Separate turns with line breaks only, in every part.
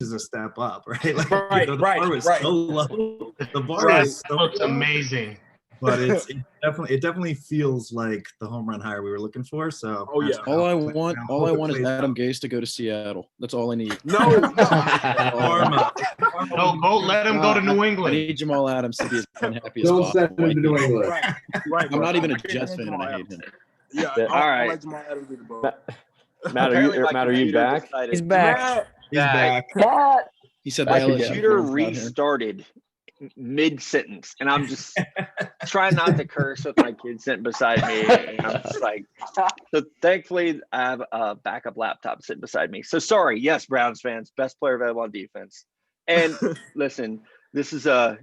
is a step up, right? Like,
Right,
the
right,
bar was
right.
so low. The bar
That
was so
looks
low.
amazing.
But it definitely feels like the home run hire we were looking for. So
Oh, yeah.
All I want is Adam Gase to go to Seattle. That's all I need.
No.
Karma.
No, let him go to New
I
England.
need Jamal Adams to be as unhappy as
Don't
possible.
send him to New England.
Right.
I'm not even a Jets fan, and I hate him.
Yeah,
All
I
right.
like Jamal Adams to the ball.
Matt, are you back?
He's back.
He's back.
He said
My
by LSU
computer
fans out here.
restarted mid-sentence, and I'm just trying not to curse with my kid sitting beside me. And I'm just like, so thankfully I have a backup laptop sitting beside me. So sorry, yes, Browns fans, best player available on defense. And listen, this is the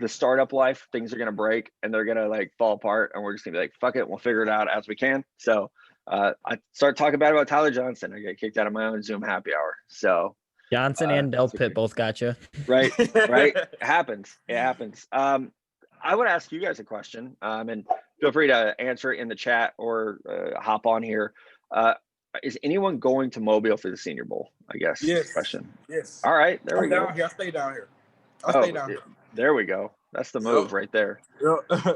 startup life. Things are gonna break and they're gonna like fall apart, and we're just gonna be like, fuck it, we'll figure it out as we can. So I start talking bad about Tyler Johnson. I get kicked out of my own Zoom happy hour. So
Johnson and Del Pitt both got you.
right. It happens. I would ask you guys a question, and feel free to answer it in the chat or hop on here. Is anyone going to Mobile for the Senior Bowl? I guess.
Yes.
Question.
Yes.
All right, there we go.
I stay down here. I'll stay down here.
There we go. That's the move right there.
Yeah.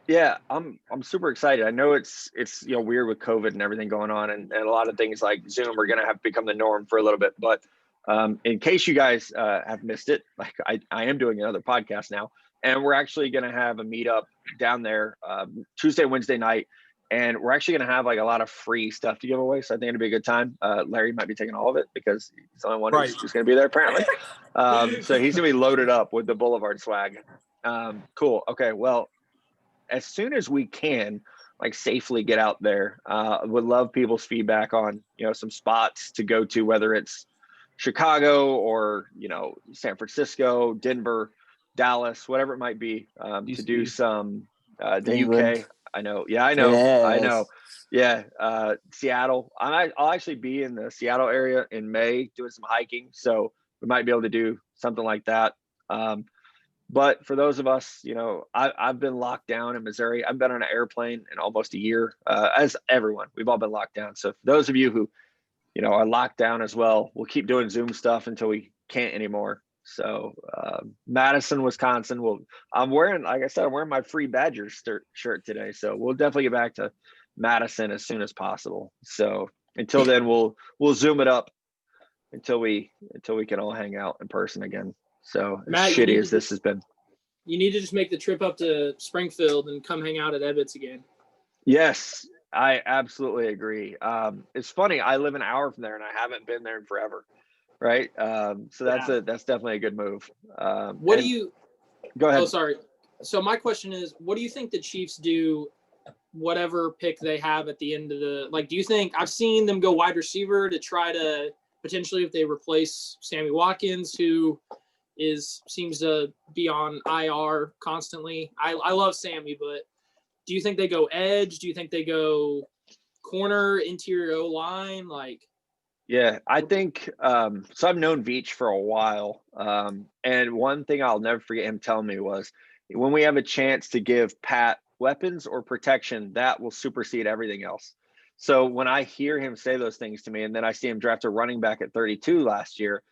Yeah, I'm super excited. I know it's weird with COVID and everything going on, and a lot of things like Zoom are gonna have become the norm for a little bit. But in case you guys have missed it, like I am doing another podcast now, and we're actually gonna have a meetup down there Tuesday, Wednesday night, and we're actually gonna have like a lot of free stuff to give away. So I think it'll be a good time. Larry might be taking all of it because he's the only one who's gonna be there apparently. So he's gonna be loaded up with the Boulevard swag. Cool. Okay. Well, as soon as we can, like safely get out there, would love people's feedback on, some spots to go to, whether it's Chicago or, San Francisco, Denver, Dallas, whatever it might be, to do some, the UK. I know. Yeah, I know.
Yes.
I know. Yeah. Seattle. I'll actually be in the Seattle area in May doing some hiking. So we might be able to do something like that. But for those of us, I've been locked down in Missouri. I've been on an airplane in almost a year, as everyone. We've all been locked down. So for those of you who, are locked down as well, we'll keep doing Zoom stuff until we can't anymore. So Madison, Wisconsin. I'm wearing my Free Badgers shirt today. So we'll definitely get back to Madison as soon as possible. So until then, we'll Zoom it up until we can all hang out in person again. So
Matt,
as shitty as this has been.
You need to just make the trip up to Springfield and come hang out at Ebbets again.
Yes, I absolutely agree. It's funny. I live an hour from there and I haven't been there in forever. Right. So that's definitely a good move. Go ahead.
Oh, sorry. So my question is, what do you think the Chiefs do, whatever pick they have at the end of do you think, I've seen them go wide receiver to try to potentially, if they replace Sammy Watkins, who seems to be on IR constantly. I love Sammy, but do you think they go edge? Do you think they go corner, interior O-line?
Yeah, I think so. I've known Veach for a while, and one thing I'll never forget him telling me was, when we have a chance to give Pat weapons or protection, that will supersede everything else. So when I hear him say those things to me, and then I see him draft a running back at 32 last year,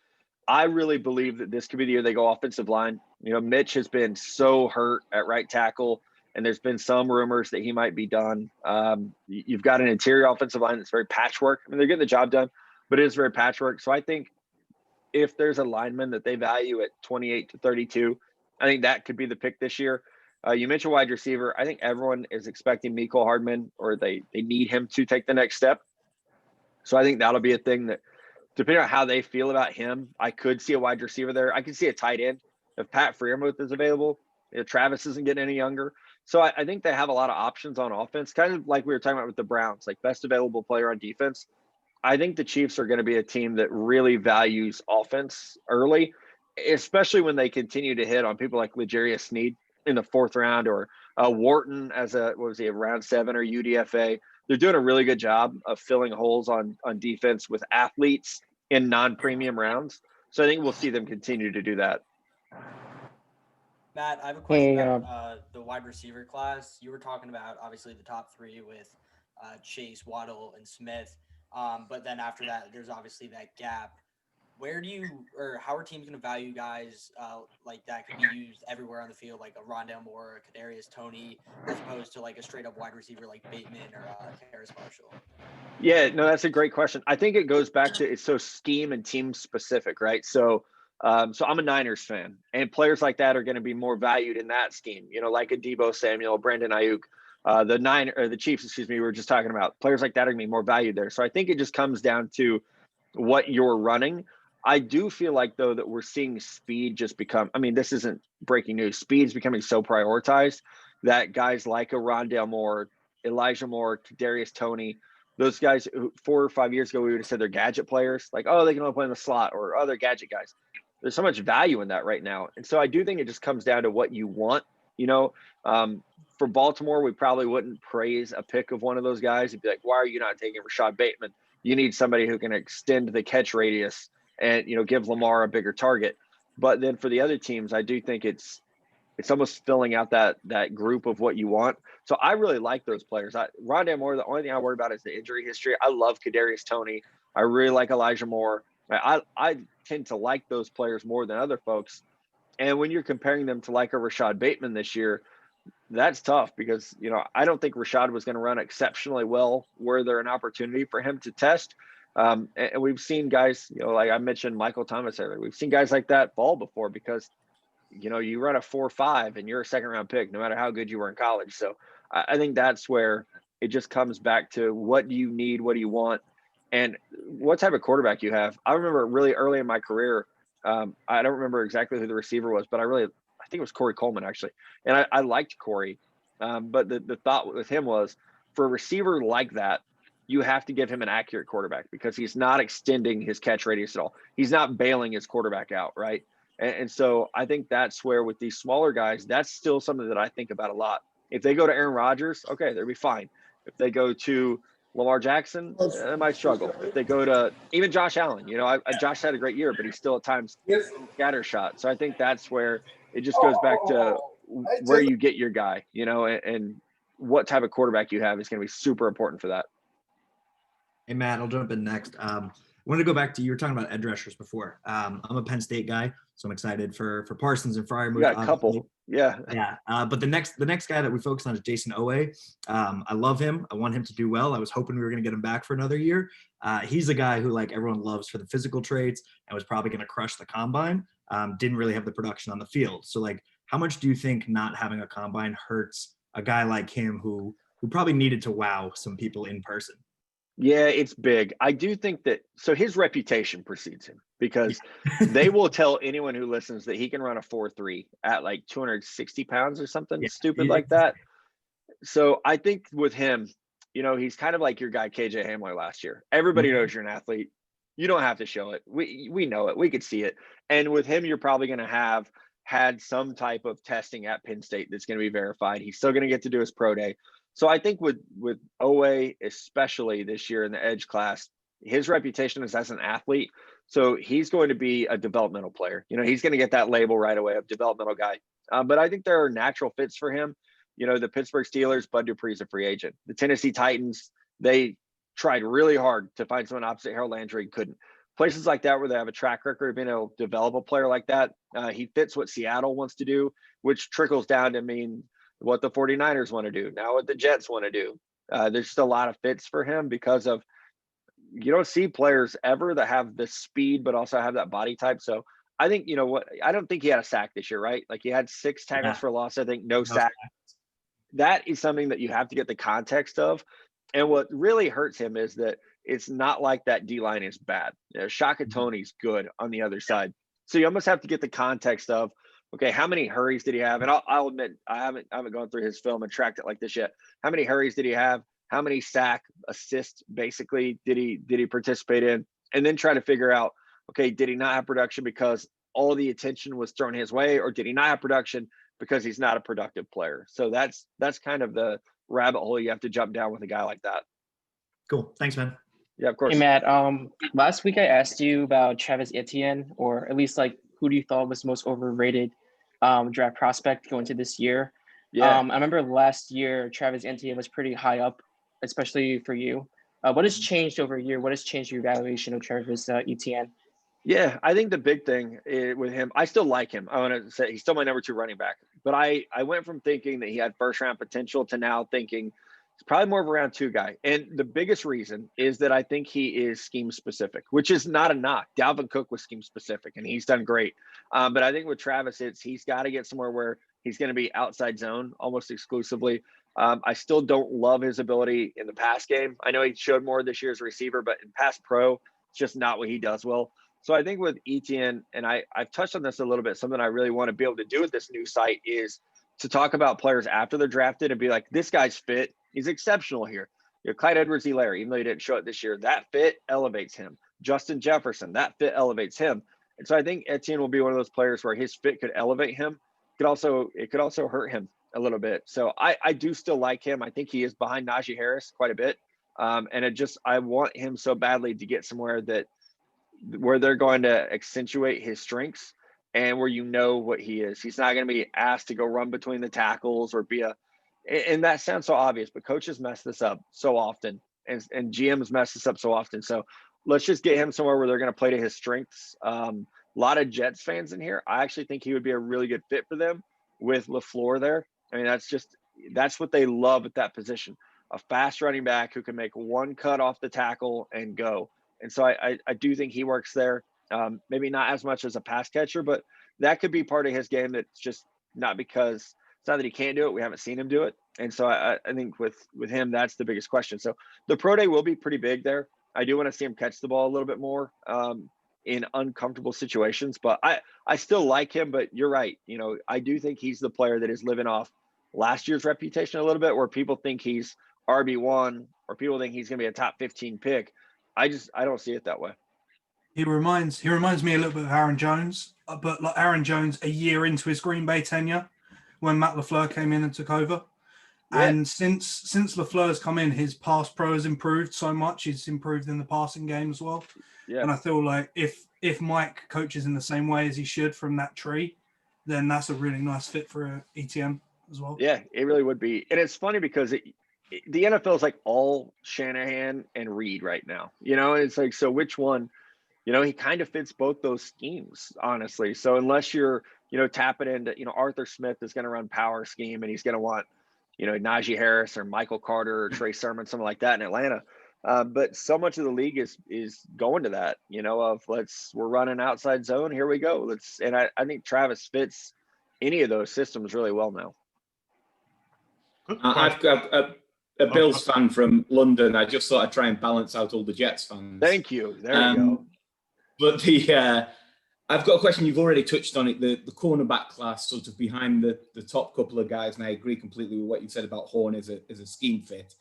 I really believe that this could be the year they go offensive line. Mitch has been so hurt at right tackle, and there's been some rumors that he might be done. You've got an interior offensive line that's very patchwork. I mean, they're getting the job done, but it is very patchwork. So I think if there's a lineman that they value at 28 to 32, I think that could be the pick this year. You mentioned wide receiver. I think everyone is expecting Mecole Hardman, or they need him to take the next step. So I think that'll be a thing that, depending on how they feel about him, I could see a wide receiver there. I could see a tight end if Pat Freiermuth is available. Travis isn't getting any younger. So I think they have a lot of options on offense, kind of like we were talking about with the Browns, like best available player on defense. I think the Chiefs are going to be a team that really values offense early, especially when they continue to hit on people like L'Jarius Sneed in the 4th round, or Wharton as a round 7, or UDFA. They're doing a really good job of filling holes on defense with athletes in non-premium rounds. So I think we'll see them continue to do that.
Matt, I have a question about the wide receiver class. You were talking about, obviously, the top 3 with Chase, Waddle, and Smith. But then after that, there's obviously that gap where do you or how are teams going to value guys like that could be used everywhere on the field, like a Rondale Moore, a Kadarius Toney, as opposed to like a straight up wide receiver like Bateman or Harris Marshall?
Yeah, no, that's a great question. I think it goes back to it's so scheme and team specific, right? So, so I'm a Niners fan, and players like that are going to be more valued in that scheme. You know, like a Debo Samuel, Brandon Ayuk, the Chiefs. Excuse me, we were just talking about players like that are going to be more valued there. So I think it just comes down to what you're running. I do feel like though that we're seeing speed just become. I mean, this isn't breaking news. Speed's becoming so prioritized that guys like a Rondale Moore, Elijah Moore, Kadarius Toney. Those guys 4 or 5 years ago, we would have said they're gadget players, like, oh, they can only play in the slot, or other gadget guys. There's so much value in that right now. And so I do think it just comes down to what you want. You know, for Baltimore, we probably wouldn't praise a pick of one of those guys. You'd be like, why are you not taking Rashad Bateman? You need somebody who can extend the catch radius and, you know, give Lamar a bigger target. But then for the other teams, I do think it's almost filling out that group of what you want. So I really like those players. Rondale Moore, the only thing I worry about is the injury history. I love Kadarius Toney. I really like Elijah Moore. I tend to like those players more than other folks. And when you're comparing them to like a Rashad Bateman this year, that's tough because, you know, I don't think Rashad was going to run exceptionally well were there an opportunity for him to test. And we've seen guys, you know, like I mentioned Michael Thomas earlier, we've seen guys like that fall before because, you know, you run a 4.5 and you're a second round pick, no matter how good you were in college. So I think that's where it just comes back to what do you need? What do you want? And what type of quarterback you have. I remember really early in my career, I don't remember exactly who the receiver was, but I think it was Corey Coleman actually. And I liked Corey. But the thought with him was for a receiver like that, you have to give him an accurate quarterback because he's not extending his catch radius at all. He's not bailing his quarterback out, right? And so I think that's where with these smaller guys, that's still something that I think about a lot. If they go to Aaron Rodgers, okay, they'll be fine. If they go to Lamar Jackson, they might struggle. If they go to even Josh Allen, you know, Josh had a great year, but he's still at times scattershot. So I think that's where it just goes back to where you get your guy, you know, and what type of quarterback you have is going to be super important for that.
Hey, Matt, I'll jump in next. I wanted to go back to, you were talking about edge rushers before. I'm a Penn State guy, so I'm excited for Parsons and Fryer.
We got a couple. Yeah.
Yeah. But the next guy that we focus on is Jason Owe. I love him. I want him to do well. I was hoping we were going to get him back for another year. He's a guy who like everyone loves for the physical traits and was probably going to crush the combine. Didn't really have the production on the field. So like, how much do you think not having a combine hurts a guy like him who probably needed to wow some people in person?
Yeah, it's big. I do think that so his reputation precedes him because they will tell anyone who listens that he can run a 4.3 at like 260 pounds or something stupid like that. So I think with him, you know, he's kind of like your guy KJ Hamler last year. Everybody knows you're an athlete. You don't have to show it. We know it. We could see it. And with him, you're probably going to have had some type of testing at Penn State that's going to be verified. He's still going to get to do his pro day. So I think with Owe, especially this year in the edge class, his reputation is as an athlete. So he's going to be a developmental player. You know, he's going to get that label right away of developmental guy. But I think there are natural fits for him. You know, the Pittsburgh Steelers, Bud Dupree's a free agent. The Tennessee Titans, they tried really hard to find someone opposite Harold Landry, couldn't. Places like that where they have a track record of being able to develop a player like that, he fits what Seattle wants to do, which trickles down to mean what the 49ers want to do, now what the Jets want to do. There's just a lot of fits for him because of you don't see players ever that have the speed but also have that body type. So I think, you know what, I don't think he had a sack this year, right? Like he had 6 tackles for loss, I think, no sack. That is something that you have to get the context of. And what really hurts him is that it's not like that D-line is bad. You know, Shaka Toney's good on the other side. So you almost have to get the context of, okay, how many hurries did he have? And I'll admit, I haven't gone through his film and tracked it like this yet. How many hurries did he have? How many sack assists basically did he participate in? And then try to figure out, okay, did he not have production because all the attention was thrown his way, or did he not have production because he's not a productive player? So that's kind of the rabbit hole you have to jump down with a guy like that.
Cool. Thanks, man.
Yeah, of course.
Hey, Matt, last week I asked you about Travis Etienne, or at least like who do you thought was most overrated draft prospect going into this year.
Yeah.
I remember last year Travis Etienne was pretty high up, especially for you. What has changed over a year? What has changed your evaluation of Travis Etienne?
Yeah, I think the big thing with him, I still like him. I want to say he's still my number 2 running back, but I went from thinking that he had first round potential to now thinking he's probably more of a round 2 guy. And the biggest reason is that I think he is scheme specific, which is not a knock. Dalvin Cook was scheme specific and he's done great. But I think with Travis, he's got to get somewhere where he's going to be outside zone almost exclusively. I still don't love his ability in the pass game. I know he showed more this year as a receiver, but in pass pro, it's just not what he does well. So I think with Etienne, and I've touched on this a little bit, something I really want to be able to do with this new site is to talk about players after they're drafted and be like, this guy's fit. He's exceptional here. Clyde Edwards-Helaire, even though he didn't show it this year, that fit elevates him. Justin Jefferson, that fit elevates him. And so I think Etienne will be one of those players where his fit could elevate him. It could also hurt him a little bit. So I do still like him. I think he is behind Najee Harris quite a bit. And I want him so badly to get somewhere where they're going to accentuate his strengths and where what he is. He's not going to be asked to go run between the tackles or and that sounds so obvious, but coaches mess this up so often and GMs mess this up so often. So let's just get him somewhere where they're going to play to his strengths. A lot of Jets fans in here. I actually think he would be a really good fit for them with LaFleur there. I mean, that's what they love at that position. A fast running back who can make one cut off the tackle and go. And so I do think he works there. Maybe not as much as a pass catcher, but that could be part of his game. That's just not because it's not that he can't do it. We haven't seen him do it. And so I think with him, that's the biggest question. So the pro day will be pretty big there. I do want to see him catch the ball a little bit more in uncomfortable situations, but I still like him, but you're right. I do think he's the player that is living off last year's reputation a little bit, where people think he's RB1 or people think he's going to be a top 15 pick. I don't see it that way.
He reminds me a little bit of Aaron Jones, but like Aaron Jones a year into his Green Bay tenure when Matt LaFleur came in and took over. Yeah. And since LaFleur's come in, his pass pro has improved so much. He's improved in the passing game as well. Yeah. And I feel like if Mike coaches in the same way as he should from that tree, then that's a really nice fit for Etienne as well.
Yeah, it really would be. And it's funny because the NFL is like all Shanahan and Reed right now, and it's like, so which one, he kind of fits both those schemes, honestly. So unless you're, tapping into, Arthur Smith is going to run power scheme and he's going to want, Najee Harris or Michael Carter or Trey Sermon, something like that in Atlanta. But so much of the league is going to that, we're running outside zone. Here we go. And I think Travis fits any of those systems really well now.
I've got a Bills fan from London. I just thought I'd try and balance out all the Jets fans.
Thank you. There you go.
But I've got a question. You've already touched on it. The cornerback class, sort of behind the top couple of guys, and I agree completely with what you said about Horn as a scheme fit.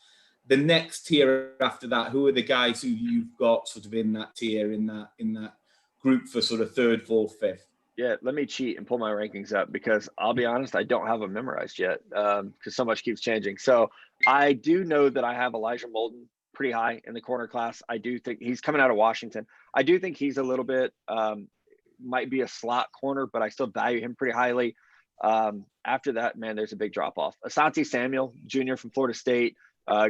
The next tier after that, who are the guys who you've got sort of in that tier, in that group for sort of third, fourth, fifth?
Yeah, let me cheat and pull my rankings up because I'll be honest, I don't have them memorized yet because so much keeps changing. So I do know that I have Elijah Molden pretty high in the corner class. I do think he's coming out of Washington. I do think he's a little bit, might be a slot corner, but I still value him pretty highly. After that, man, there's a big drop off. Asante Samuel Jr. from Florida State,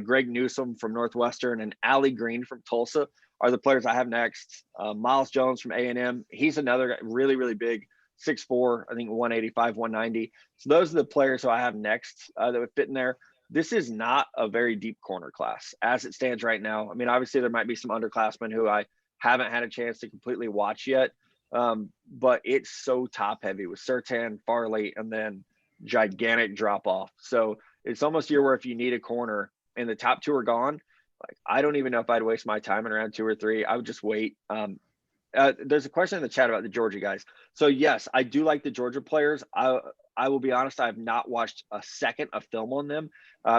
Greg Newsome from Northwestern, and Allie Green from Tulsa are the players I have next. Miles Jones from A&M. He's another guy, really, really big, 6'4", I think 185, 190. So those are the players who I have next that would fit in there. This is not a very deep corner class as it stands right now. I mean, obviously there might be some underclassmen who I haven't had a chance to completely watch yet, but it's so top heavy with Surtain, Farley, and then gigantic drop off. So it's almost a year where if you need a corner and the top two are gone, like, I don't even know if I'd waste my time in round 2 or 3. I would just wait. There's a question in the chat about the Georgia guys. So yes, I do like the Georgia players. I will be honest, I have not watched a second of film on them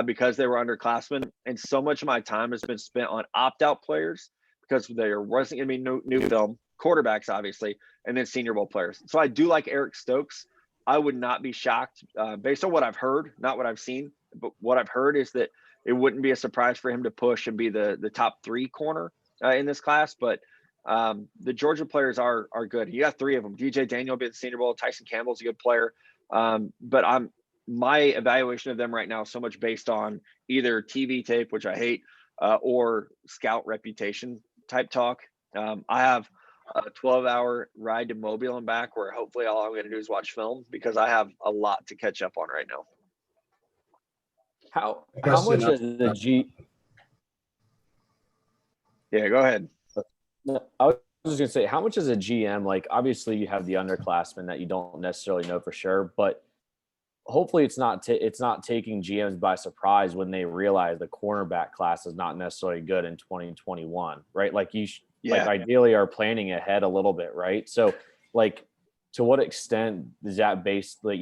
because they were underclassmen. And so much of my time has been spent on opt-out players because there wasn't going to be new film, quarterbacks, obviously, and then Senior Bowl players. So I do like Eric Stokes. I would not be shocked based on what I've heard, not what I've seen, but what I've heard is that it wouldn't be a surprise for him to push and be the top 3 corner in this class. But the Georgia players are good. You got 3 of them. DJ Daniel will be at the Senior Bowl. Tyson Campbell's a good player. But my evaluation of them right now is so much based on either TV tape, which I hate, or scout reputation type talk. I have a 12-hour ride to Mobile and back, where hopefully all I'm going to do is watch film because I have a lot to catch up on right now.
How much is the G?
Yeah, go ahead.
No, I was just gonna say, how much is a GM? Like, obviously, you have the underclassmen that you don't necessarily know for sure, but hopefully, it's not taking GMs by surprise when they realize the cornerback class is not necessarily good in 2021, right? Like like ideally are planning ahead a little bit, right? So, like, to what extent is that based, like,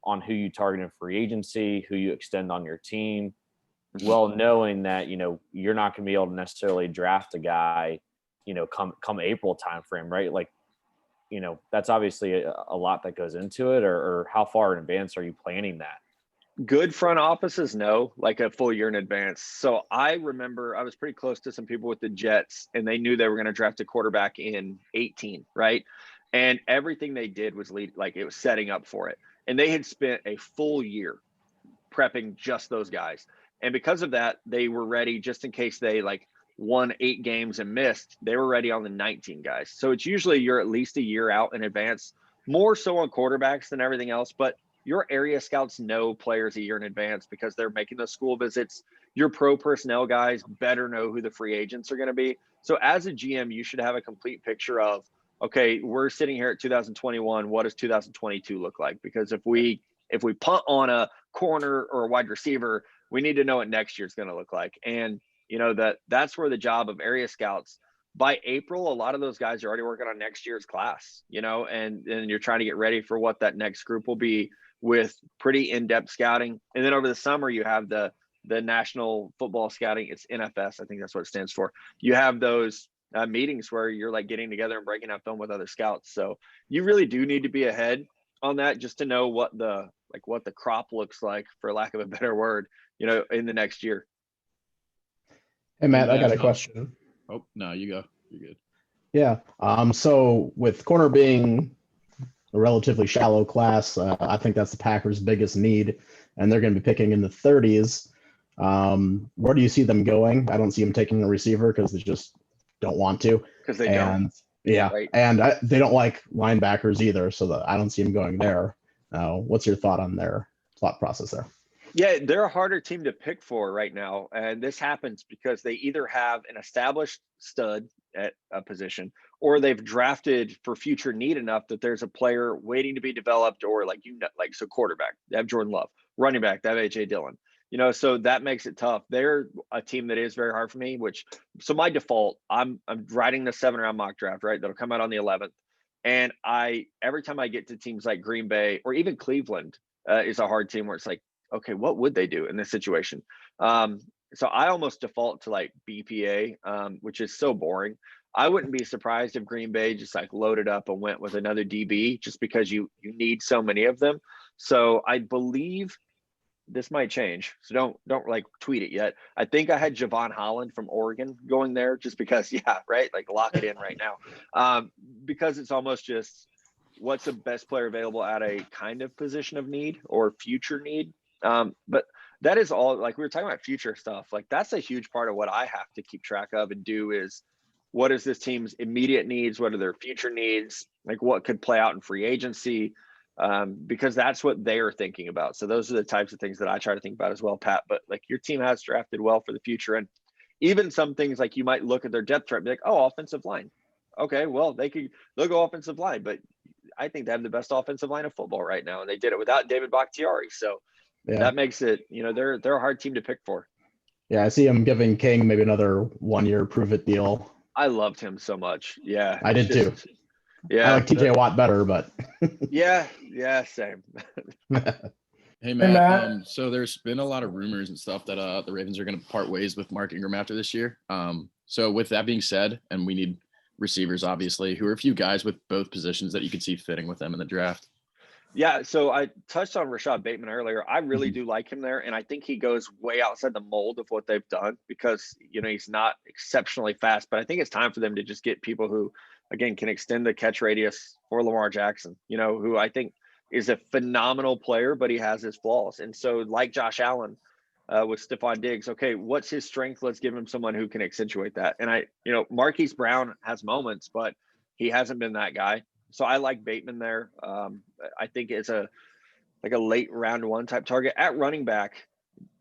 on who you target in free agency, who you extend on your team? Well, knowing that you're not going to be able to necessarily draft a guy, come April timeframe, right? Like, that's obviously a lot that goes into it. Or how far in advance are you planning that?
Good front offices know, like a full year in advance. So I remember I was pretty close to some people with the Jets, and they knew they were going to draft a quarterback in 18, right? And everything they did was it was setting up for it. And they had spent a full year prepping just those guys. And because of that, they were ready just in case they won 8 games and missed. They were ready on the 19 guys. So it's usually you're at least a year out in advance, more so on quarterbacks than everything else. But your area scouts know players a year in advance because they're making those school visits. Your pro personnel guys better know who the free agents are going to be. So as a GM, you should have a complete picture of, okay, we're sitting here at 2021. What does 2022 look like? Because if we punt on a corner or a wide receiver, we need to know what next year's going to look like. And that's where the job of area scouts, by April, a lot of those guys are already working on next year's class, and you're trying to get ready for what that next group will be with pretty in-depth scouting. And then over the summer, you have the National Football Scouting. It's NFS. I think that's what it stands for. You have those meetings where you're getting together and breaking out film with other scouts. So you really do need to be ahead on that just to know what the crop looks like, for lack of a better word, in the next year.
Hey, Matt, I got a question.
Oh, no, you go. You're good.
Yeah. So with corner being a relatively shallow class, I think that's the Packers' biggest need, and they're going to be picking in the 30s. Where do you see them going? I don't see them taking a receiver because they just don't want to.
Because they don't.
Yeah,
right.
and they don't like linebackers either, so I don't see them going there. What's your thought on their thought process there?
Yeah, they're a harder team to pick for right now. And this happens because they either have an established stud at a position, or they've drafted for future need enough that there's a player waiting to be developed, or so quarterback, they have Jordan Love, running back, they have A.J. Dillon. So that makes it tough. They're a team that is very hard for me, so my default, I'm writing the 7-round mock draft, right? That'll come out on the 11th. And every time I get to teams like Green Bay or even Cleveland is a hard team where it's like, okay, what would they do in this situation? So I almost default to BPA, which is so boring. I wouldn't be surprised if Green Bay just loaded up and went with another DB, just because you need so many of them. So I believe this might change. So don't tweet it yet. I think I had Javon Holland from Oregon going there just because, yeah, right. Lock it in right now. Because it's almost just what's the best player available at a kind of position of need or future need. But that is all, we were talking about future stuff. That's a huge part of what I have to keep track of and do is, what is this team's immediate needs? What are their future needs? What could play out in free agency? Because that's what they are thinking about. So those are the types of things that I try to think about as well, Pat. But your team has drafted well for the future. And even some things you might look at their depth chart and be like, oh, offensive line. Okay, well, they'll go offensive line, but I think they have the best offensive line of football right now. And they did it without David Bakhtiari. So that makes it, they're a hard team to pick for.
Yeah, I see him giving King maybe another 1-year prove-it deal.
I loved him so much. Yeah.
I did too.
Yeah.
I like TJ Watt better, but.
Yeah, same.
Hey, Matt. So there's been a lot of rumors and stuff that the Ravens are going to part ways with Mark Ingram after this year. So with that being said, and we need receivers, obviously, who are a few guys with both positions that you could see fitting with them in the draft?
Yeah, so I touched on Rashad Bateman earlier. I really do like him there, and I think he goes way outside the mold of what they've done because, he's not exceptionally fast, but I think it's time for them to just get people who, again, can extend the catch radius for Lamar Jackson, who I think is a phenomenal player, but he has his flaws. And so like Josh Allen with Stephon Diggs, okay, what's his strength? Let's give him someone who can accentuate that. And Marquise Brown has moments, but He hasn't been that guy. So I like Bateman there. I think it's a late round 1 type target. At running back,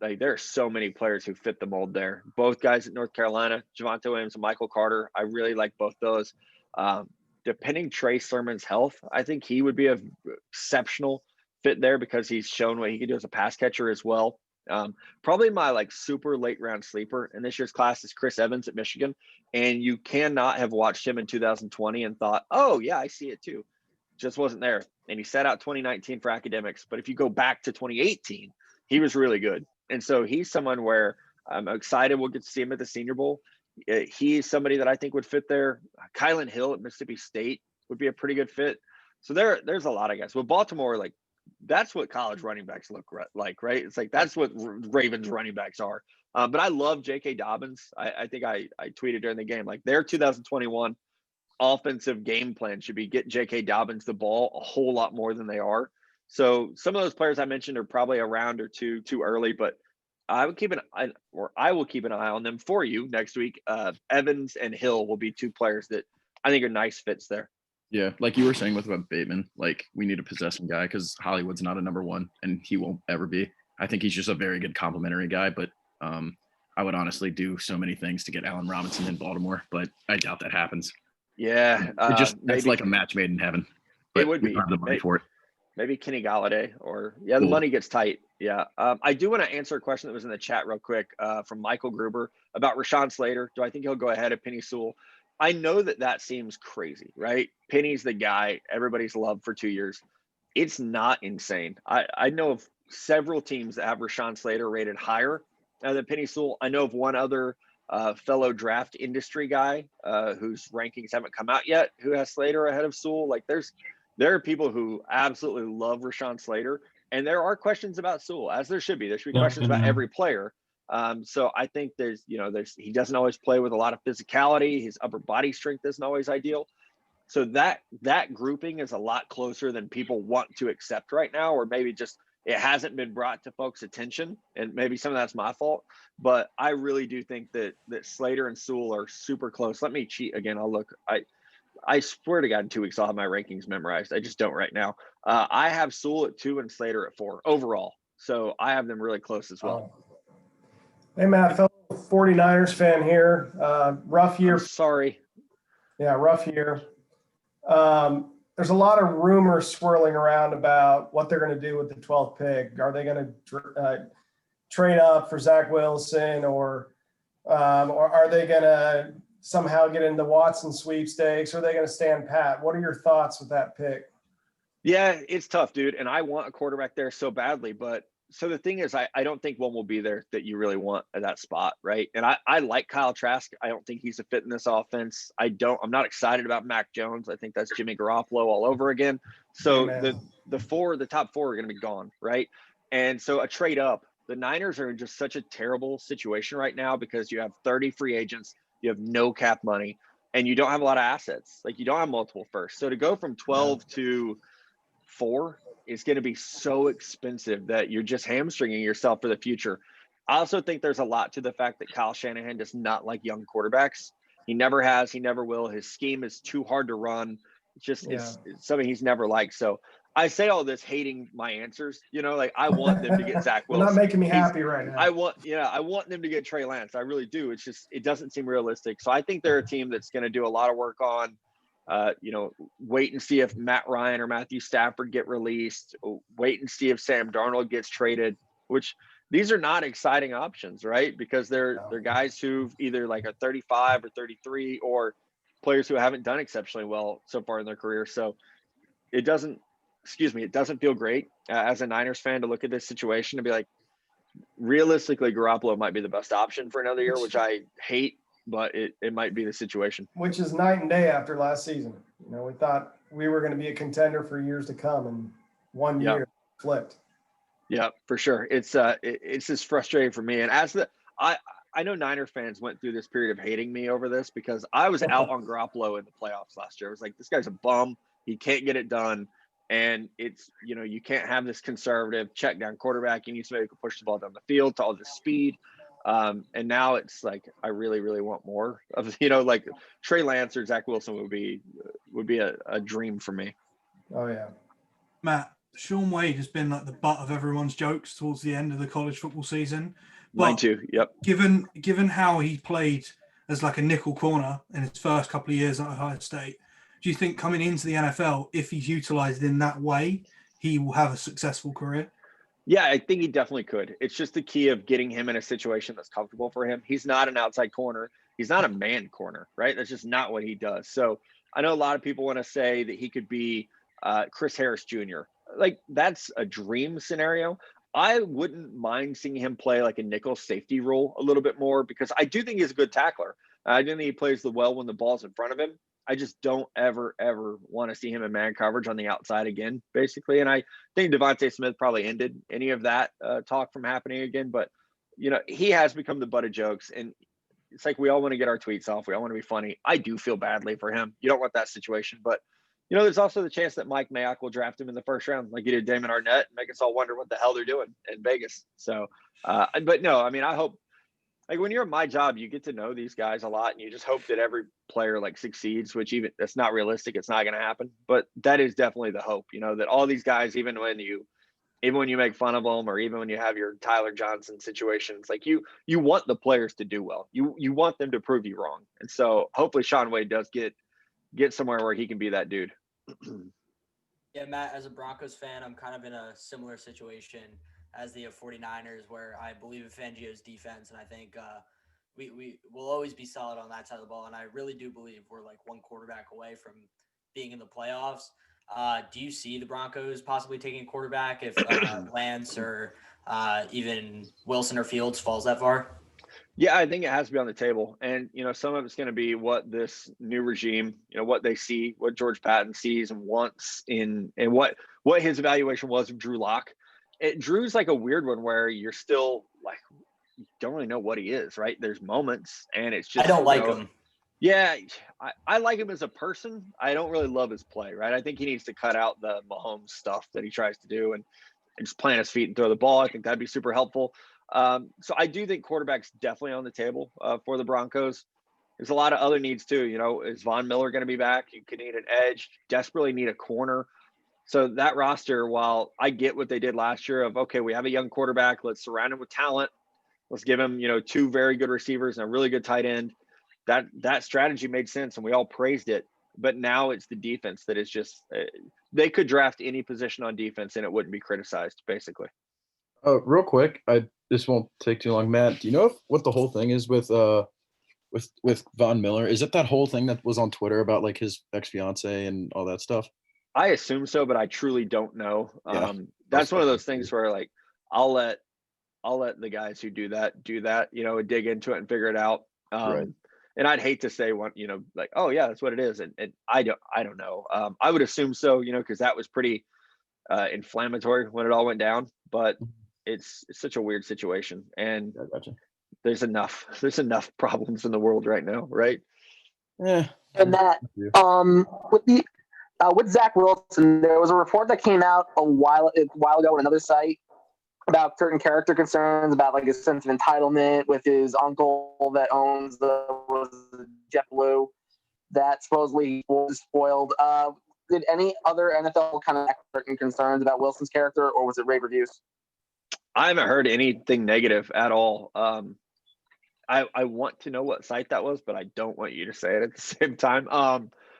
like there are so many players who fit the mold there. Both guys at North Carolina, Javonte Williams and Michael Carter. I really like both those. Depending Trey Sermon's health, I think he would be a exceptional fit there because he's shown what he can do as a pass catcher as well. Probably my like super late round sleeper in this year's class is Chris Evans at Michigan. And you cannot have watched him in 2020 and thought, oh yeah, I see it too. Just wasn't there. And he sat out 2019 for academics. But if you go back to 2018, he was really good. And so he's someone where I'm excited we'll get to see him at the Senior Bowl. He's somebody that I think would fit there. Kylan Hill at Mississippi State would be a pretty good fit. So there's a lot of guys. With Baltimore, like that's what college running backs look like, right? It's like that's what Ravens running backs are. But I love J.K. Dobbins. I think I tweeted during the game, like their 2021 offensive game plan should be get J.K. Dobbins the ball a whole lot more than they are. So some of those players I mentioned are probably a round or two too early, but I will keep an eye on them for you next week. Evans and Hill will be 2 players that I think are nice fits there.
Yeah, like you were saying with about Bateman, like we need a possession guy because Hollywood's not a number 1 and he won't ever be. I think he's just a very good complimentary guy, but I would honestly do so many things to get Allen Robinson in Baltimore, but I doubt that happens.
Yeah,
it's like a match made in heaven.
It would be.
The money for it.
Maybe Kenny Galladay or the money gets tight. Yeah. I do want to answer a question that was in the chat real quick from Michael Gruber about Rashawn Slater. Do I think he'll go ahead of Penny Sewell? I know that seems crazy, right? Penny's the guy everybody's loved for 2 years. It's not insane. I know of several teams that have Rashawn Slater rated higher than Penny Sewell. I know of one other fellow draft industry guy whose rankings haven't come out yet who has Slater ahead of Sewell. Like there are people who absolutely love Rashawn Slater, and there are questions about Sewell, as there should be. There should be questions about every player. So I think he doesn't always play with a lot of physicality. His upper body strength isn't always ideal. So that grouping is a lot closer than people want to accept right now, or maybe just it hasn't been brought to folks' attention, and maybe some of that's my fault. But I really do think that Slater and Sewell are super close. Let me cheat again. I'll look. I swear to God, in 2 weeks I'll have my rankings memorized. I just don't right now. I have Sewell at 2 and Slater at 4 overall. So I have them really close as well.
Hey, Matt, fellow 49ers fan here. Rough year.
Sorry.
Yeah, rough year. There's a lot of rumors swirling around about what they're going to do with the 12th pick. Are they going to trade up for Zach Wilson, or are they going to somehow get into Watson sweepstakes? Or are they going to stand pat? What are your thoughts with that pick?
Yeah, it's tough, dude. And I want a quarterback there so badly. But so the thing is, I don't think one will be there that you really want at that spot, right? And I like Kyle Trask. I don't think he's a fit in this offense. I'm not excited about Mac Jones. I think that's Jimmy Garoppolo all over again. So the top 4 are going to be gone, right? And so a trade up, the Niners are in just such a terrible situation right now because you have 30 free agents, you have no cap money, and you don't have a lot of assets. Like you don't have multiple firsts. So to go from 12 to 4 is going to be so expensive that you're just hamstringing yourself for the future. I also think there's a lot to the fact that Kyle Shanahan does not like young quarterbacks. He never has, he never will. His scheme is too hard to run. It's something he's never liked. So I say all this hating my answers, like I want them to get Zach Wilson.
You're not making me happy right now.
I want them to get Trey Lance. I really do. It's just, it doesn't seem realistic. So I think they're a team that's going to do a lot of work on, wait and see if Matt Ryan or Matthew Stafford get released, wait and see if Sam Darnold gets traded, which these are not exciting options, right? Because they're guys who've either like a 35 or 33 or players who haven't done exceptionally well so far in their career. So it doesn't feel great as a Niners fan to look at this situation and be like, realistically, Garoppolo might be the best option for another year, which I hate, but it might be the situation.
Which is night and day after last season. We thought we were going to be a contender for years to come, and 1 year flipped.
Yeah, for sure. It's just frustrating for me. And I know Niner fans went through this period of hating me over this because I was out on Garoppolo in the playoffs last year. I was like, this guy's a bum. He can't get it done. And it's, you can't have this conservative check down quarterback. You need somebody who can push the ball down the field to all this speed. And now it's like I really, really want more of, you know, like Trey Lance or Zach Wilson would be a dream for me.
Oh yeah.
Matt, Sean Wade has been like the butt of everyone's jokes towards the end of the college football season.
Mine too. Yep.
Given how he played as like a nickel corner in his first couple of years at Ohio State, do you think coming into the NFL, if he's utilized in that way, he will have a successful career?
Yeah, I think he definitely could. It's just the key of getting him in a situation that's comfortable for him. He's not an outside corner. He's not a man corner, right? That's just not what he does. So I know a lot of people want to say that he could be Chris Harris Jr. Like that's a dream scenario. I wouldn't mind seeing him play like a nickel safety role a little bit more because I do think he's a good tackler. I do think he plays the well when the ball's in front of him. I just don't ever want to see him in man coverage on the outside again, basically. And I think Devontae Smith probably ended any of that talk from happening again. But, you know, he has become the butt of jokes. And it's like we all want to get our tweets off. We all want to be funny. I do feel badly for him. You don't want that situation. But, you know, there's also the chance that Mike Mayock will draft him in the first round, like he did Damon Arnett, and make us all wonder what the hell they're doing in Vegas. So, but no, I mean, I hope. Like when you're in my job, you get to know these guys a lot and you just hope that every player like succeeds, which even that's not realistic. It's not going to happen, but that is definitely the hope, you know, that all these guys, even when you make fun of them or even when you have your Tyler Johnson situations, like you want the players to do well. You want them to prove you wrong. And so hopefully Sean Wade does get somewhere where he can be that dude.
Yeah, Matt, as a Broncos fan, I'm kind of in a similar situation as the 49ers, where I believe in Fangio's defense, and I think we will always be solid on that side of the ball. And I really do believe we're like one quarterback away from being in the playoffs. Do you see the Broncos possibly taking a quarterback if Lance or even Wilson or Fields falls that far?
Yeah, I think it has to be on the table. And, you know, some of it's going to be what this new regime, you know, what they see, what George Patton sees and wants and what his evaluation was of Drew Lock. Drew's like a weird one where you're still like, you don't really know what he is, right? There's moments and it's just,
I don't like him.
Yeah, I like him as a person. I don't really love his play, right? I think he needs to cut out the Mahomes stuff that he tries to do and just plant his feet and throw the ball. I think that'd be super helpful. So I do think quarterback's definitely on the table for the Broncos. There's a lot of other needs too. You know, is Von Miller going to be back? You could need an edge, desperately need a corner. So that roster, while I get what they did last year of, okay, we have a young quarterback, let's surround him with talent. Let's give him, you know, two very good receivers and a really good tight end. That strategy made sense and we all praised it. But now it's the defense that is just, they could draft any position on defense and it wouldn't be criticized, basically.
Real quick, this won't take too long. Matt, do you know what the whole thing is with Von Miller? Is it that whole thing that was on Twitter about like his ex-fiance and all that stuff?
I assume so, but I truly don't know.
Yeah.
That's one of those things where like I'll let the guys who do that, you know, dig into it and figure it out.
Right.
And I'd hate to say one, you know, like, oh yeah, that's what it is. And I don't know. I would assume so, you know, because that was pretty inflammatory when it all went down. But it's such a weird situation. And there's enough problems in the world right now, right?
Yeah.
And that with Zach Wilson, there was a report that came out a while ago on another site about certain character concerns about like his sense of entitlement with his uncle that owns JetBlue that supposedly was spoiled. Did any other NFL kind of have certain concerns about Wilson's character, or was it rave reviews?
I haven't heard anything negative at all. I want to know what site that was, but I don't want you to say it at the same time.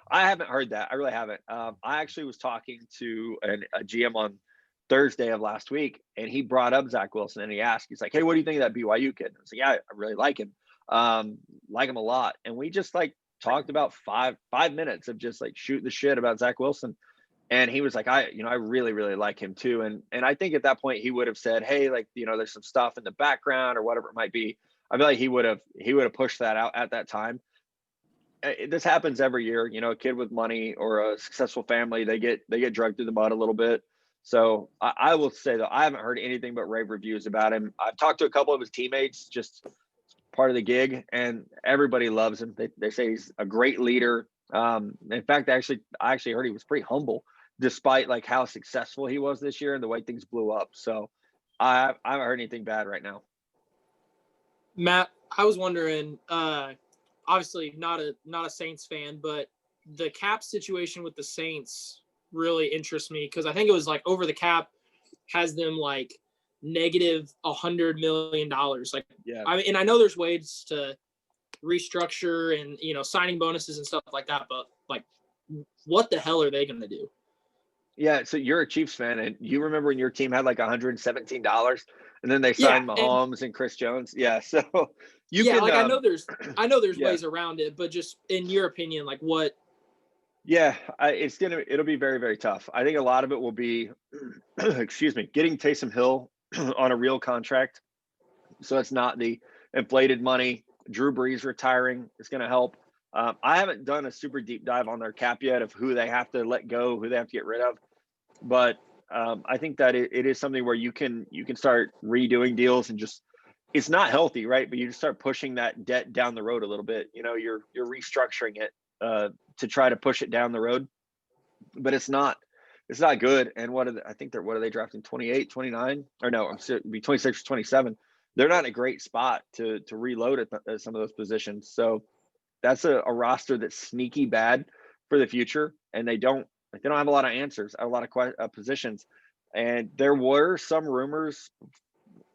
I haven't heard that. I really haven't. I actually was talking to a GM on Thursday of last week, and he brought up Zach Wilson, and he asked, he's like, "Hey, what do you think of that BYU kid?" I was like, "Yeah, I really like him. Like him a lot." And we just like talked about five minutes of just like shooting the shit about Zach Wilson. And he was like, I really, really like him too. And I think at that point he would have said, hey, like, you know, there's some stuff in the background or whatever it might be. I feel like he would have pushed that out at that time. This happens every year, you know, a kid with money or a successful family, they get dragged through the mud a little bit. So I will say though, I haven't heard anything but rave reviews about him. I've talked to a couple of his teammates, just part of the gig, and everybody loves him. They say he's a great leader. In fact, I actually heard he was pretty humble, despite like how successful he was this year and the way things blew up. So I haven't heard anything bad right now.
Matt, I was wondering, obviously not a Saints fan, but the cap situation with the Saints really interests me because I think it was like over the cap has them like negative $100 million. Like,
yeah,
and I know there's ways to restructure and signing bonuses and stuff like that, but like, what the hell are they going to do?
Yeah, so you're a Chiefs fan, and you remember when your team had like $117, and then they signed Mahomes and Chris Jones. Yeah, so you can.
Like I know there's
yeah.
ways around it, but just in your opinion, like what?
Yeah, it'll be very, very tough. I think a lot of it will be, excuse me, getting Taysom Hill on a real contract, so it's not the inflated money. Drew Brees retiring is going to help. I haven't done a super deep dive on their cap yet of who they have to let go, who they have to get rid of. But I think that it is something where you can start redoing deals and just it's not healthy, right? But you just start pushing that debt down the road a little bit. You're restructuring it to try to push it down the road, but it's not good. And what are they drafting 28, 29 or no? It'd be 26 or 27. They're not in a great spot to reload at some of those positions. So that's a roster that's sneaky bad for the future, and they don't have a lot of answers at a lot of positions. And there were some rumors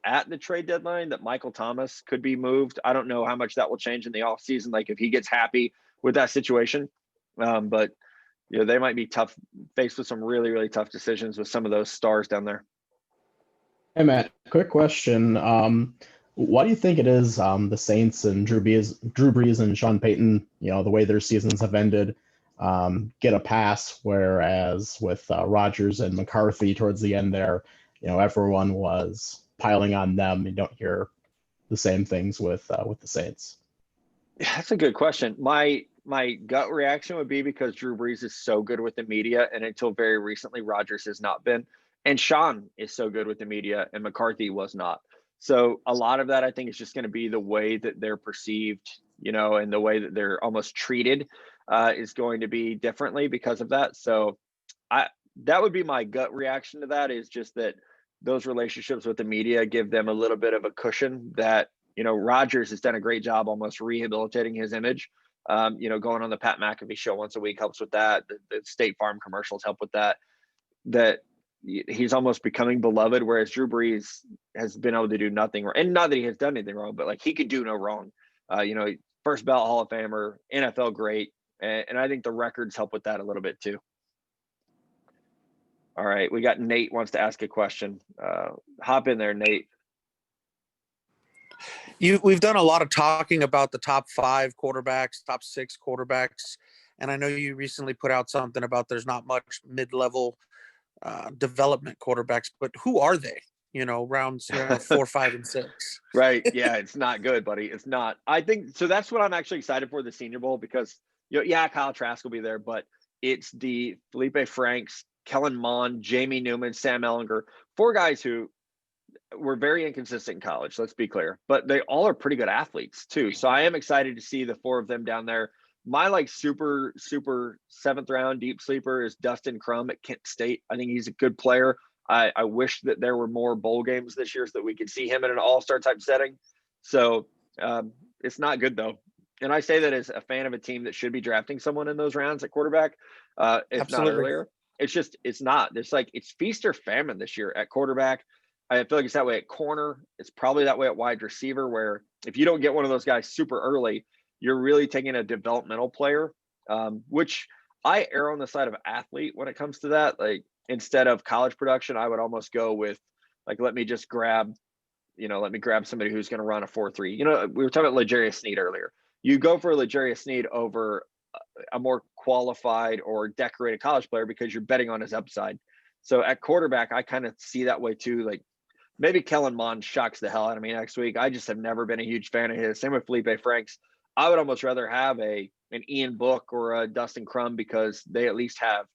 at the trade deadline that Michael Thomas could be moved. I don't know how much that will change in the offseason, like if he gets happy with that situation. But they might be faced with some really, really tough decisions with some of those stars down there.
Hey Matt, quick question. Why do you think it is the Saints and Drew Brees and Sean Payton, the way their seasons have ended, get a pass, whereas with Rodgers and McCarthy towards the end there, everyone was piling on them. You don't hear the same things with the Saints.
Yeah, that's a good question. My gut reaction would be because Drew Brees is so good with the media, and until very recently, Rodgers has not been. And Sean is so good with the media, and McCarthy was not. So a lot of that, I think, is just going to be the way that they're perceived, and the way that they're almost treated is going to be differently because of that. So that would be my gut reaction to that, is just that those relationships with the media give them a little bit of a cushion that, Rodgers has done a great job almost rehabilitating his image. Going on the Pat McAfee show once a week helps with that. The State Farm commercials help with that. That he's almost becoming beloved, whereas Drew Brees has been able to do nothing wrong. And not that he has done anything wrong, but like he could do no wrong. First ballot Hall of Famer, NFL great. And I think the records help with that a little bit too. All right. We got Nate wants to ask a question. Hop in there, Nate.
We've done a lot of talking about the top 5 quarterbacks, top 6 quarterbacks. And I know you recently put out something about there's not much mid-level development quarterbacks, but who are they? Rounds 4, 5, and 6.
Right. Yeah, it's not good, buddy. It's not. I think so. That's what I'm actually excited for, the Senior Bowl, because Kyle Trask will be there, but it's the Felipe Franks, Kellen Mond, Jamie Newman, Sam Ellinger, 4 guys who were very inconsistent in college. Let's be clear, but they all are pretty good athletes too. So I am excited to see the 4 of them down there. My super 7th round deep sleeper is Dustin Crum at Kent State. I think he's a good player. I wish that there were more bowl games this year so that we could see him in an all-star type setting. So it's not good though. And I say that as a fan of a team that should be drafting someone in those rounds at quarterback, if
Absolutely.
not earlier. It's not. It's feast or famine this year at quarterback. I feel like it's that way at corner. It's probably that way at wide receiver, where if you don't get one of those guys super early, you're really taking a developmental player, which I err on the side of athlete when it comes to that. Like, instead of college production, I would almost go with let me grab somebody who's going to run a 4.3. We were talking about L'Jarius Sneed earlier. You go for L'Jarius Sneed over a more qualified or decorated college player because you're betting on his upside. So at quarterback, I kind of see that way too. Like, maybe Kellen Mond shocks the hell out of me next week. I just have never been a huge fan of his. Same with Felipe Franks. I would almost rather have an Ian Book or a Dustin Crum, because they at least have,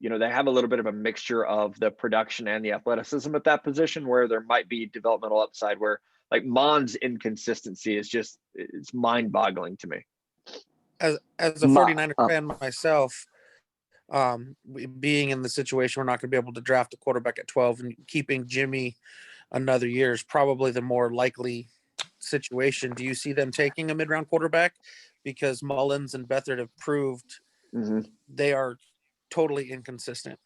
they have a little bit of a mixture of the production and the athleticism at that position, where there might be developmental upside, where like Mond's inconsistency is it's mind boggling to me.
As a 49er fan myself, being in the situation we're not going to be able to draft a quarterback at 12 and keeping Jimmy another year is probably the more likely situation, do you see them taking a mid-round quarterback? Because Mullins and Beathard have proved they are totally inconsistent.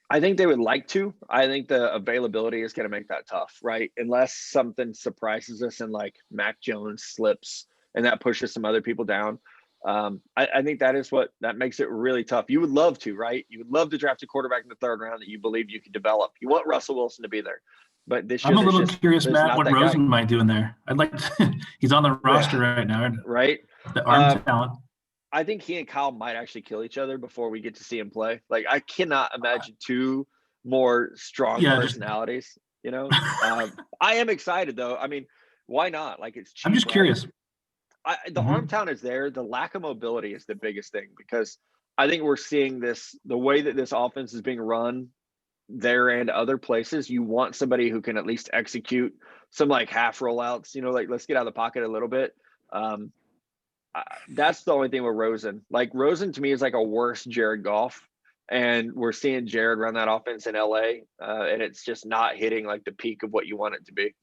I think they would like to. I think the availability is going to make that tough, right? Unless something surprises us and like Mac Jones slips and that pushes some other people down. I think that makes it really tough. You would love to, right? You would love to draft a quarterback in the third round that you believe you could develop. You want Russell Wilson to be there. But this year,
I'm a little curious, Matt, what Rosen might do in there. I'd like to, he's on the roster right now.
Right.
The arm talent.
I think he and Kyle might actually kill each other before we get to see him play. Like, I cannot imagine two more strong personalities, you know? I am excited though. I mean, why not? Like, it's cheap.
I'm just curious.
The arm talent is there. The lack of mobility is the biggest thing, because I think we're seeing this, the way that this offense is being run there and other places. You want somebody who can at least execute some like half rollouts, you know, like let's get out of the pocket a little bit. That's the only thing with Rosen. Like, Rosen to me is like a worse Jared Goff, and we're seeing Jared run that offense in LA, and it's just not hitting like the peak of what you want it to be.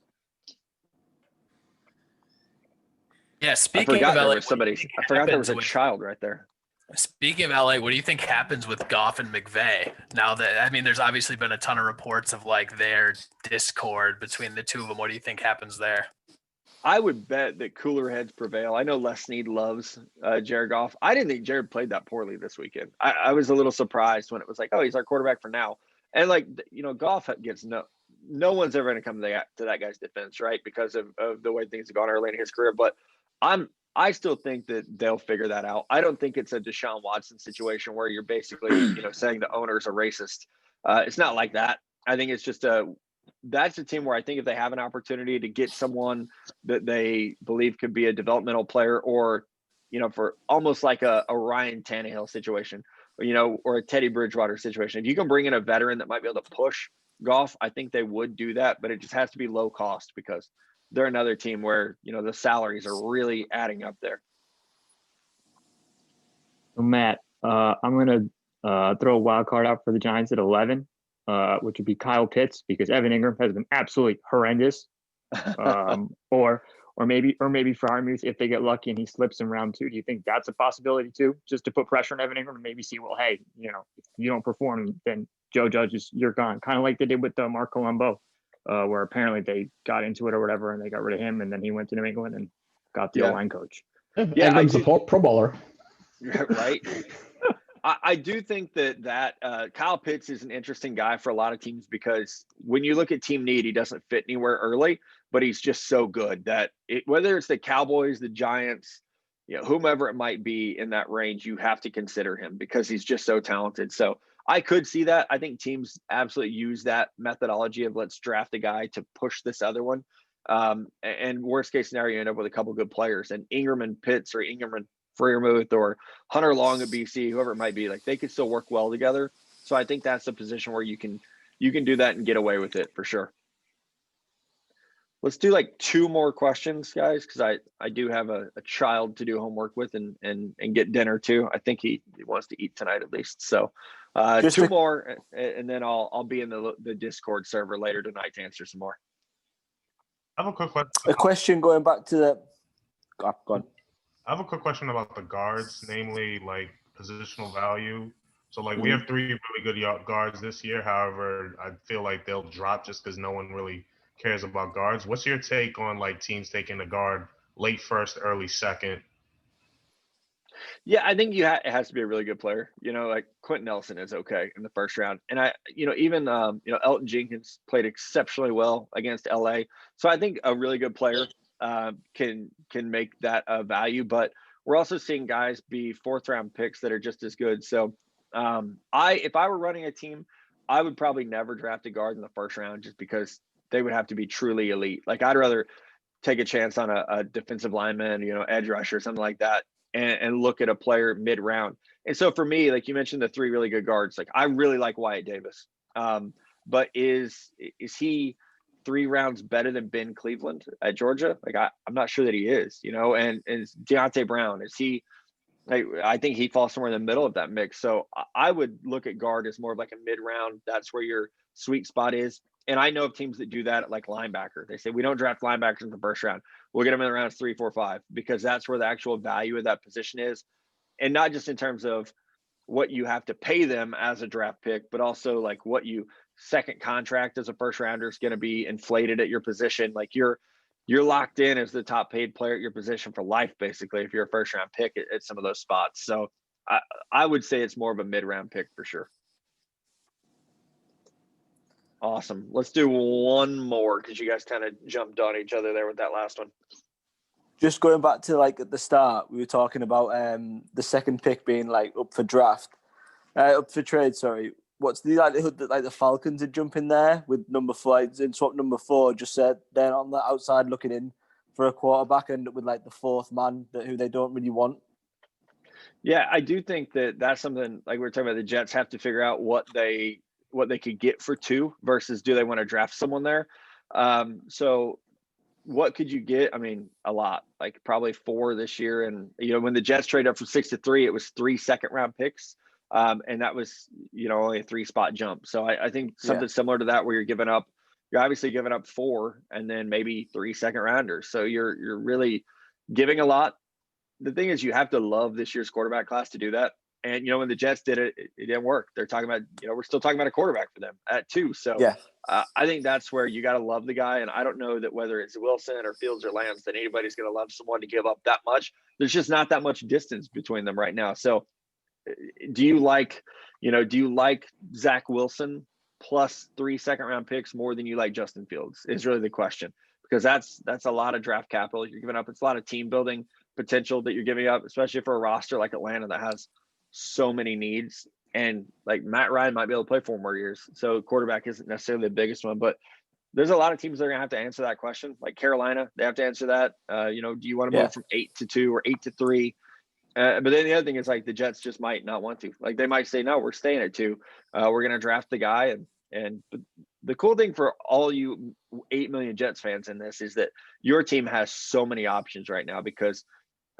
Yeah, speaking of LA,
I forgot there was a child right there.
Speaking of LA, what do you think happens with Goff and McVay now that, I mean, there's obviously been a ton of reports of like their discord between the two of them. What do you think happens there?
I would bet that cooler heads prevail. I know Les Snead loves Jared Goff. I didn't think Jared played that poorly this weekend. I was a little surprised when it was like, oh, he's our quarterback for now. And like, you know, Goff gets no one's ever going to come to that guy's defense, right? Because of the way things have gone early in his career. But I still think that they'll figure that out. I don't think it's a Deshaun Watson situation where you're basically, you know, saying the owner's a racist. It's not like that. I think it's just that's a team where I think if they have an opportunity to get someone that they believe could be a developmental player, or, you know, for almost like a Ryan Tannehill situation, you know, or a Teddy Bridgewater situation, if you can bring in a veteran that might be able to push Goff, I think they would do that, but it just has to be low cost, because they're another team where, you know, the salaries are really adding up there.
So Matt, I'm going to throw a wild card out for the Giants at 11, which would be Kyle Pitts, because Evan Ingram has been absolutely horrendous. Or maybe Freiermuth, if they get lucky and he slips in round 2. Do you think that's a possibility too? Just to put pressure on Evan Ingram and maybe see, well, hey, you know, if you don't perform, then Joe Judge you're gone. Kind of like they did with Mark Colombo. Where apparently they got into it or whatever, and they got rid of him, and then he went to New England and got the O-line coach.
Yeah, Ingram's a Pro Bowler.
Right. I do think that Kyle Pitts is an interesting guy for a lot of teams, because when you look at team need, he doesn't fit anywhere early, but he's just so good that whether it's the Cowboys, the Giants, you know, whomever it might be in that range, you have to consider him because he's just so talented. So I could see that. I think teams absolutely use that methodology of let's draft a guy to push this other one. And worst case scenario, you end up with a couple good players, and Ingram and Pitts, or Ingram and Freiermuth, or Hunter Long at BC, whoever it might be, like they could still work well together. So I think that's a position where you can do that and get away with it for sure. Let's do like 2 more questions, guys, because I do have a child to do homework with and get dinner too. I think he wants to eat tonight at least. So 2 more, and then I'll be in the Discord server later tonight to answer some more.
I have a quick question.
A question going back to the. Go on.
I have a quick question about the guards, namely like positional value. So like we have 3 really good guards this year. However, I feel like they'll drop just because no one really cares about guards. What's your take on like teams taking a guard late first, early second?
Yeah, I think it has to be a really good player. You know, like Quentin Nelson is okay in the first round, and even Elton Jenkins played exceptionally well against LA. So I think a really good player can make that a value. But we're also seeing guys be 4th round picks that are just as good. So if I were running a team, I would probably never draft a guard in the first round, just because they would have to be truly elite. Like I'd rather take a chance on a defensive lineman, you know, edge rusher, something like that, and look at a player mid round. And so for me, like you mentioned, the 3 really good guards, like I really like Wyatt Davis. But is he 3 rounds better than Ben Cleveland at Georgia? Like I'm not sure that he is, you know, and Deontay Brown, is he, like, I think he falls somewhere in the middle of that mix. So I would look at guard as more of like a mid round. That's where your sweet spot is. And I know of teams that do that, like linebacker. They say, we don't draft linebackers in the first round. We'll get them in the rounds 3, 4, 5, because that's where the actual value of that position is. And not just in terms of what you have to pay them as a draft pick, but also like what you second contract as a first rounder is going to be inflated at your position. Like you're locked in as the top paid player at your position for life, basically, if you're a first round pick at some of those spots. So I would say it's more of a mid-round pick for sure. Awesome. Let's do one more because you guys kind of jumped on each other there with that last one.
Just going back to like at the start, we were talking about the second pick being like up for trade. Sorry. What's the likelihood that like the Falcons would jump in there with number 4 and swap number 4? Just said they're on the outside looking in for a quarterback, end up with like the 4th man who they don't really want.
Yeah, I do think that that's something like we were talking about. The Jets have to figure out what they could get for 2 versus do they want to draft someone there. So what could you get? I mean, a lot, like probably 4 this year. And, when the Jets traded up from 6 to 3, it was 3 second-round picks. And that was, only a 3-spot jump. So I think something similar to that where you're obviously giving up 4 and then maybe 3 second-rounders. So you're really giving a lot. The thing is, you have to love this year's quarterback class to do that. And, when the Jets did it, it didn't work. They're talking about, we're still talking about a quarterback for them at 2. So I think that's where you got to love the guy. And I don't know that whether it's Wilson or Fields or Lance, that anybody's going to love someone to give up that much. There's just not that much distance between them right now. So do you like Zach Wilson plus 3 second-round picks more than you like Justin Fields is really the question, because that's a lot of draft capital you're giving up. It's a lot of team building potential that you're giving up, especially for a roster like Atlanta that has so many needs. And like Matt Ryan might be able to play 4 more years. So quarterback isn't necessarily the biggest one, but there's a lot of teams that are going to have to answer that question. Like Carolina, they have to answer that. Do you want to move from 8 to 2 or 8 to 3? But then the other thing is like the Jets just might not want to. Like they might say, no, we're staying at 2. We're going to draft the guy. And the cool thing for all you 8 million Jets fans in this is that your team has so many options right now, because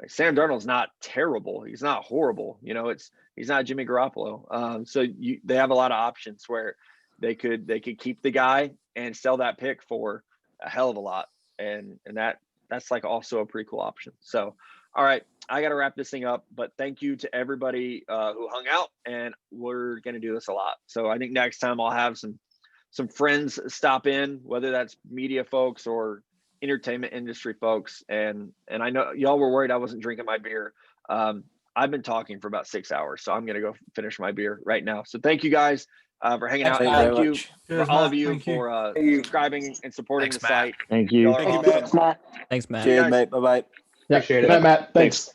like Sam Darnold's not terrible. He's not horrible. He's not Jimmy Garoppolo. So they have a lot of options where they could keep the guy and sell that pick for a hell of a lot. And that's like also a pretty cool option. So, all right, I got to wrap this thing up, but thank you to everybody who hung out, and we're going to do this a lot. So I think next time I'll have some friends stop in, whether that's media folks or entertainment industry folks. And I know y'all were worried I wasn't drinking my beer. I've been talking for about 6 hours, so I'm going to go finish my beer right now. So thank you guys for hanging out. Thank you for all of you for subscribing and supporting the site.
Thank you.
Y'all are awesome.
Thanks, Matt.
Cheers, mate. Bye-bye.
Yeah, Matt. Thanks.